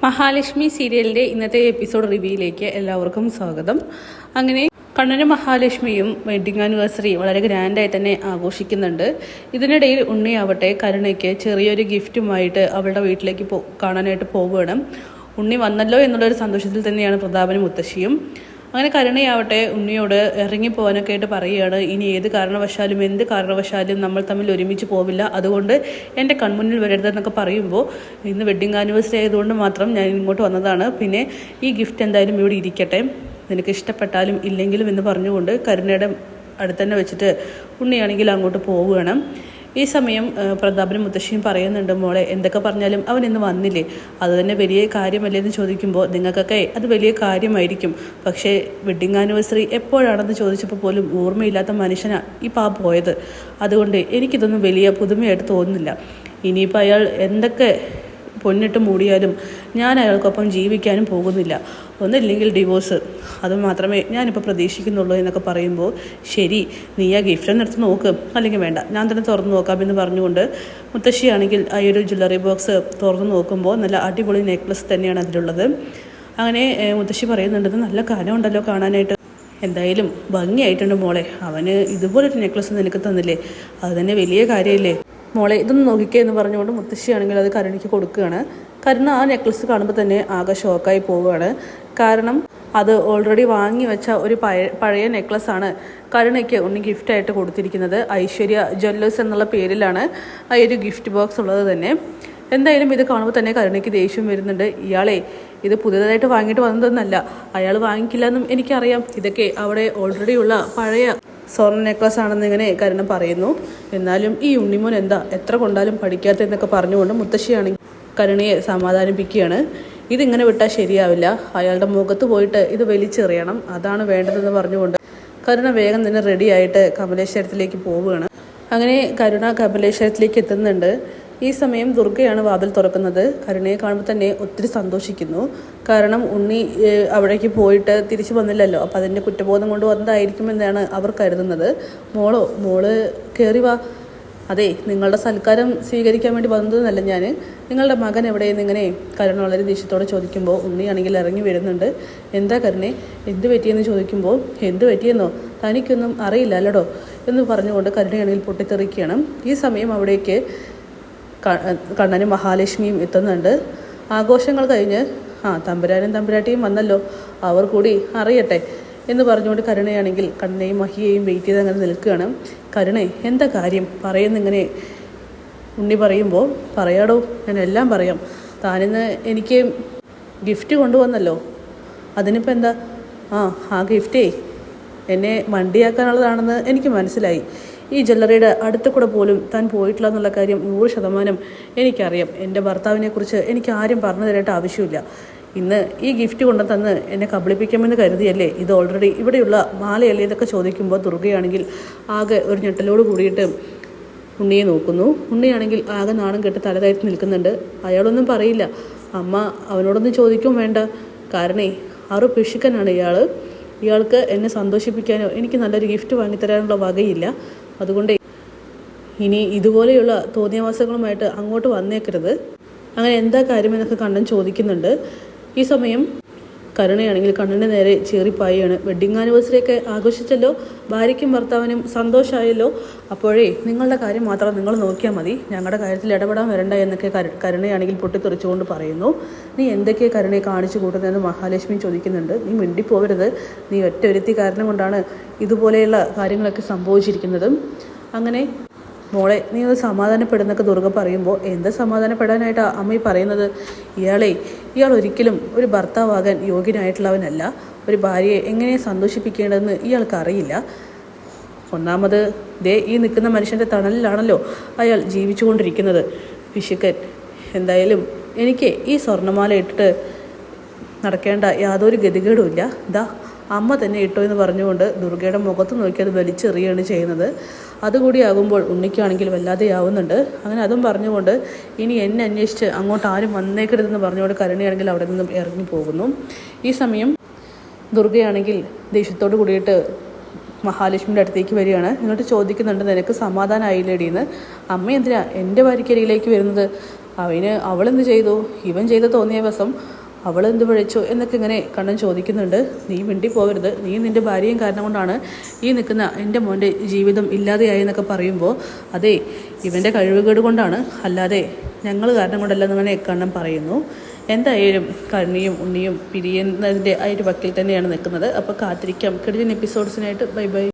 മഹാലക്ഷ്മി സീരിയലിൻ്റെ ഇന്നത്തെ എപ്പിസോഡ് റിവ്യൂയിലേക്ക് എല്ലാവർക്കും സ്വാഗതം. അങ്ങനെ കണ്ണനും മഹാലക്ഷ്മിയും വെഡ്ഡിങ് ആനിവേഴ്സറി വളരെ ഗ്രാൻഡായി തന്നെ ആഘോഷിക്കുന്നുണ്ട്. ഇതിനിടയിൽ ഉണ്ണിയാവട്ടെ കരുണയ്ക്ക് ചെറിയൊരു ഗിഫ്റ്റുമായിട്ട് അവളുടെ വീട്ടിലേക്ക് കാണാനായിട്ട് പോവുകയാണ്. ഉണ്ണി വന്നല്ലോ എന്നുള്ളൊരു സന്തോഷത്തിൽ തന്നെയാണ് പ്രതാപനും മുത്തശ്ശിയും. അങ്ങനെ കരുണയാവട്ടെ ഉണ്ണിയോട് ഇറങ്ങിപ്പോകാനൊക്കെ ആയിട്ട് പറയുകയാണ്. ഇനി ഏത് കാരണവശാലും എന്ത് കാരണവശാലും നമ്മൾ തമ്മിൽ ഒരുമിച്ച് പോവില്ല, അതുകൊണ്ട് എൻ്റെ കൺമുന്നിൽ വരരുതെന്നൊക്കെ പറയുമ്പോൾ ഇന്ന് വെഡ്ഡിങ് ആനിവേഴ്സറി ആയതുകൊണ്ട് മാത്രം ഞാൻ ഇങ്ങോട്ട് വന്നതാണ്, പിന്നെ ഈ ഗിഫ്റ്റ് എന്തായാലും ഇവിടെ ഇരിക്കട്ടെ, നിനക്ക് ഇഷ്ടപ്പെട്ടാലും ഇല്ലെങ്കിലും എന്ന് പറഞ്ഞുകൊണ്ട് കരുണയുടെ അടുത്ത് തന്നെ വെച്ചിട്ട് ഉണ്ണിയാണെങ്കിൽ അങ്ങോട്ട് പോവുകയാണ്. ഈ സമയം പ്രതാപനും മുത്തശ്ശിയും പറയുന്നുണ്ട്, മോളെ എന്തൊക്കെ പറഞ്ഞാലും അവൻ ഇന്ന് വന്നില്ലേ, അത് തന്നെ വലിയ കാര്യമല്ലേ എന്ന് ചോദിക്കുമ്പോൾ നിങ്ങൾക്കൊക്കെ അത് വലിയ കാര്യമായിരിക്കും, പക്ഷേ വെഡ്ഡിങ് ആനിവേഴ്സറി എപ്പോഴാണെന്ന് ചോദിച്ചപ്പോൾ പോലും ഓർമ്മയില്ലാത്ത മനുഷ്യനാണ് ഈ പോയത്, അതുകൊണ്ട് എനിക്കിതൊന്നും വലിയ പുതുമയായിട്ട് തോന്നുന്നില്ല. ഇനിയിപ്പോൾ അയാൾ എന്തൊക്കെ പൊന്നിട്ട് മൂടിയാലും ഞാൻ അയാൾക്കൊപ്പം ജീവിക്കാനും പോകുന്നില്ല, ഒന്നില്ലെങ്കിൽ ഡിവോഴ്സ്, അത് മാത്രമേ ഞാനിപ്പോൾ പ്രതീക്ഷിക്കുന്നുള്ളൂ എന്നൊക്കെ പറയുമ്പോൾ ശരി, നീ ആ ഗിഫ്റ്റ് ഒന്ന് എടുത്ത് നോക്ക്, അല്ലെങ്കിൽ വേണ്ട ഞാൻ തന്നെ തുറന്ന് നോക്കാമെന്ന് പറഞ്ഞുകൊണ്ട് മുത്തശ്ശിയാണെങ്കിൽ ആ ഒരു ജ്വല്ലറി ബോക്സ് തുറന്ന് നോക്കുമ്പോൾ നല്ല അടിപൊളി നെക്ലസ് തന്നെയാണ് അതിലുള്ളത്. അങ്ങനെ മുത്തശ്ശി പറയുന്നുണ്ട്, നല്ല കനമുണ്ടല്ലോ കാണാനായിട്ട്, എന്തായാലും ഭംഗിയായിട്ടുണ്ട് മോളെ, അവന് ഇതുപോലൊരു നെക്ലസ് നിനക്ക് തന്നില്ലേ, അത് തന്നെ വലിയ കാര്യമില്ലേ മോളെ, ഇതൊന്ന് നോക്കിക്കേ എന്ന് പറഞ്ഞുകൊണ്ട് മുത്തശ്ശിയാണെങ്കിൽ അത് കരുണയ്ക്ക് കൊടുക്കുകയാണ്. കരുണ ആ നെക്ലസ് കാണുമ്പോൾ തന്നെ ആകെ ഷോക്കായി പോവുകയാണ്. കാരണം അത് ഓൾറെഡി വാങ്ങി വെച്ച ഒരു പഴയ നെക്ലസ്സാണ് കരുണയ്ക്ക് ഉണ്ണി ഗിഫ്റ്റായിട്ട് കൊടുത്തിരിക്കുന്നത്. ഐശ്വര്യ ജ്വല്ലേഴ്സ് എന്നുള്ള പേരിലാണ് ആ ഒരു ഗിഫ്റ്റ് ബോക്സ് ഉള്ളത് തന്നെ. എന്തായാലും ഇത് കാണുമ്പോൾ തന്നെ കരുണയ്ക്ക് ദേഷ്യം വരുന്നുണ്ട്. ഇയാളെ ഇത് പുതിയതായിട്ട് വാങ്ങിയിട്ട് വന്നതെന്നല്ല, അയാൾ വാങ്ങിക്കില്ല എന്നും എനിക്കറിയാം, ഇതൊക്കെ അവിടെ ഓൾറെഡി ഉള്ള പഴയ സ്വർണ്ണ നെക്ലസ് ആണെന്ന് ഇങ്ങനെ കരുണ പറയുന്നു. എന്നാലും ഈ ഉണ്ണിമോൻ എന്താ എത്ര കൊണ്ടാലും പഠിക്കാത്തതെന്നൊക്കെ പറഞ്ഞുകൊണ്ട് മുത്തശ്ശിയാണെങ്കിൽ കരുണയെ സമാധാനിപ്പിക്കുകയാണ്. ഇതിങ്ങനെ വിട്ടാൽ ശരിയാവില്ല, അയാളുടെ മുഖത്ത് പോയിട്ട് ഇത് വലിച്ചെറിയണം, അതാണ് വേണ്ടതെന്ന് പറഞ്ഞുകൊണ്ട് കരുണ വേഗം തന്നെ റെഡിയായിട്ട് കമലേശ്വരത്തിലേക്ക് പോവുകയാണ്. അങ്ങനെ കരുണ കമലേശ്വരത്തിലേക്ക് എത്തുന്നുണ്ട്. ഈ സമയം ദുർഗയാണ് വാതിൽ തുറക്കുന്നത്. കരുണയെ കാണുമ്പോൾ തന്നെ ഒത്തിരി സന്തോഷിക്കുന്നു. കാരണം ഉണ്ണി അവിടേക്ക് തിരിച്ചു വന്നില്ലല്ലോ, അപ്പോൾ അതിൻ്റെ കുറ്റബോധം കൊണ്ട് വന്നതായിരിക്കുമെന്നാണ് അവർ കരുതുന്നത്. മോള് കയറി വാ, അതെ നിങ്ങളുടെ സൽക്കാരം സ്വീകരിക്കാൻ വേണ്ടി വന്നതെന്നല്ല ഞാൻ, നിങ്ങളുടെ മകൻ എവിടെയെന്ന് ഇങ്ങനെ കരുണ വളരെ ദേഷ്യത്തോടെ ചോദിക്കുമ്പോൾ ഉണ്ണിയാണെങ്കിൽ ഇറങ്ങി വരുന്നുണ്ട്. എന്താ കരുണേ, എന്ത് പറ്റിയെന്ന് ചോദിക്കുമ്പോൾ എന്ത് പറ്റിയെന്നോ, തനിക്കൊന്നും അറിയില്ല അല്ലടോ എന്ന് പറഞ്ഞുകൊണ്ട് കരുണയാണെങ്കിൽ പൊട്ടിത്തെറിക്കുകയാണ്. ഈ സമയം അവിടേക്ക് കണ്ണനും മഹാലക്ഷ്മിയും എത്തുന്നുണ്ട്. ആഘോഷങ്ങൾ കഴിഞ്ഞ് തമ്പുരാനും തമ്പുരാട്ടിയും വന്നല്ലോ, അവർ കൂടി അറിയട്ടെ എന്ന് പറഞ്ഞുകൊണ്ട് കരുണയാണെങ്കിൽ കണ്ണനെയും മഹിയെയും വെയിറ്റ് ചെയ്ത് അങ്ങനെ നിൽക്കുകയാണ്. കരുണേ എന്താ കാര്യം പറയുന്നിങ്ങനെ ഉണ്ണി പറയുമ്പോൾ, പറയാടോ ഞാൻ എല്ലാം പറയാം, താനിന്ന് എനിക്ക് ഗിഫ്റ്റ് കൊണ്ടുവന്നല്ലോ, അതിനിപ്പോൾ എന്താ, ആ ഗിഫ്റ്റേ എന്നെ വണ്ടിയാക്കാനുള്ളതാണെന്ന് എനിക്ക് മനസ്സിലായി. ഈ ജ്വല്ലറിയുടെ അടുത്ത് കൂടെ പോലും താൻ പോയിട്ടില്ല എന്നുള്ള കാര്യം 100% എനിക്കറിയാം. എൻ്റെ ഭർത്താവിനെക്കുറിച്ച് എനിക്ക് ആരും പറഞ്ഞു തരേണ്ട ആവശ്യമില്ല. ഇന്ന് ഈ ഗിഫ്റ്റ് കൊണ്ടു തന്ന് എന്നെ കബളിപ്പിക്കാമെന്ന് കരുതിയല്ലേ, ഇത് ഓൾറെഡി ഇവിടെയുള്ള മാലയല്ലേ ഇതൊക്കെ ചോദിക്കുമ്പോൾ ദുർഗയാണെങ്കിൽ ആകെ ഒരു ഞെട്ടലോട് കൂടിയിട്ട് ഉണ്ണിയെ നോക്കുന്നു. ഉണ്ണിയാണെങ്കിൽ ആകെ നാണം കെട്ട് തലതായിട്ട് നിൽക്കുന്നുണ്ട്. അയാളൊന്നും പറയില്ല. അമ്മ അവനോടൊന്നും ചോദിക്കും വേണ്ട, കാരണേ ആറ് പിശുക്കനാണ് ഇയാൾക്ക് എന്നെ സന്തോഷിപ്പിക്കാനോ എനിക്ക് നല്ലൊരു ഗിഫ്റ്റ് വാങ്ങിത്തരാനുള്ള വകയില്ല, അതുകൊണ്ട് ഇനി ഇതുപോലെയുള്ള തോന്നിയവാസങ്ങളുമായിട്ട് അങ്ങോട്ട് വന്നേക്കരുത്. അങ്ങനെ എന്താ കാര്യമെന്നൊക്കെ കണ്ണൻ ചോദിക്കുന്നുണ്ട്. ഈ സമയം കരുണയാണെങ്കിൽ കണ്ണൻ്റെ നേരെ ചീറിപ്പായാണ്. വെഡ്ഡിങ് ആനിവേഴ്സറി ഒക്കെ ആഘോഷിച്ചല്ലോ, ഭാര്യയ്ക്കും ഭർത്താവിനും സന്തോഷമായല്ലോ, അപ്പോഴേ നിങ്ങളുടെ കാര്യം മാത്രം നിങ്ങൾ നോക്കിയാൽ മതി, ഞങ്ങളുടെ കാര്യത്തിൽ ഇടപെടാൻ വരണ്ട എന്നൊക്കെ കരുണയാണെങ്കിൽ പൊട്ടിത്തെറിച്ചുകൊണ്ട് പറയുന്നു. നീ എന്തൊക്കെ കരുണയെ കാണിച്ചു കൂട്ടുന്നതെന്ന് മഹാലക്ഷ്മി ചോദിക്കുന്നുണ്ട്. നീ മിണ്ടിപ്പോവരുത്, നീ ഒറ്റ ഒരുത്തി കാരണം കൊണ്ടാണ് ഇതുപോലെയുള്ള കാര്യങ്ങളൊക്കെ സംഭവിച്ചിരിക്കുന്നത്. അങ്ങനെ മോളെ നീ ഒന്ന് സമാധാനപ്പെടുന്നൊക്കെ ദുർഗ പറയുമ്പോൾ, എന്ത് സമാധാനപ്പെടാനായിട്ടാണ് അമ്മ ഈ പറയുന്നത്, ഇയാൾ ഒരിക്കലും ഒരു ഭർത്താവാകാൻ യോഗ്യനായിട്ടുള്ളവനല്ല, ഒരു ഭാര്യയെ എങ്ങനെ സന്തോഷിപ്പിക്കേണ്ടതെന്ന് ഇയാൾക്ക് അറിയില്ല. ഒന്നാമത് ഈ നിൽക്കുന്ന മനുഷ്യൻ്റെ തണലിലാണല്ലോ അയാൾ ജീവിച്ചുകൊണ്ടിരിക്കുന്നത്, പിശുക്കൻ. എന്തായാലും എനിക്ക് ഈ സ്വർണ്ണമാല ഇട്ടിട്ട് നടക്കേണ്ട യാതൊരു ഗതികേടുമില്ല, അമ്മ തന്നെ ഇട്ടോ എന്ന് പറഞ്ഞുകൊണ്ട് ദുർഗയുടെ മുഖത്ത് നോക്കി അത് വലിച്ചെറിയാണ് ചെയ്യുന്നത്. അതുകൂടിയാകുമ്പോൾ ഉണ്ണിക്കാണെങ്കിൽ വല്ലാതെ ആവുന്നുണ്ട്. അങ്ങനെ അതും പറഞ്ഞുകൊണ്ട് ഇനി എന്നെ അന്വേഷിച്ച് അങ്ങോട്ട് ആരും വന്നേക്കരുതെന്ന് പറഞ്ഞുകൊണ്ട് കരുണയാണെങ്കിൽ അവിടെ നിന്നും ഇറങ്ങി പോകുന്നു. ഈ സമയം ദുർഗയാണെങ്കിൽ ദേഷ്യത്തോട് കൂടിയിട്ട് മഹാലക്ഷ്മിയുടെ അടുത്തേക്ക് വരികയാണ്. എന്നിട്ട് ചോദിക്കുന്നുണ്ട്, നിനക്ക് സമാധാനമായില്ലേടിയെന്ന്. അമ്മ എന്തിനാ എൻ്റെ ഭാര്യയ്ക്കരികിലേക്ക് വരുന്നത്, അവളെന്ത് ചെയ്തു, ഇവൻ ചെയ്ത് തോന്നിയ ദിവസം അവളെന്ത് പഴിച്ചു എന്നൊക്കെ ഇങ്ങനെ കണ്ണൻ ചോദിക്കുന്നുണ്ട്. നീ മിണ്ടി പോകരുത്, നീ നിൻ്റെ ഭാര്യയും കാരണം കൊണ്ടാണ് ഈ നിൽക്കുന്ന എൻ്റെ മോൻ്റെ ജീവിതം ഇല്ലാതെയായി എന്നൊക്കെ പറയുമ്പോൾ അതെ ഇവൻ്റെ കഴിവുകേട് കൊണ്ടാണ്, അല്ലാതെ ഞങ്ങൾ കാരണം കൊണ്ടല്ലെന്ന് അങ്ങനെ കണ്ണൻ പറയുന്നു. എന്തായാലും കണ്ണിയും ഉണ്ണിയും പിരിയുന്നതിൻ്റെ ആ ഒരു വക്കിൽ തന്നെയാണ് നിൽക്കുന്നത്. അപ്പോൾ കാത്തിരിക്കാം കിടിലൻ എപ്പിസോഡ്സിനായിട്ട്. Bye bye.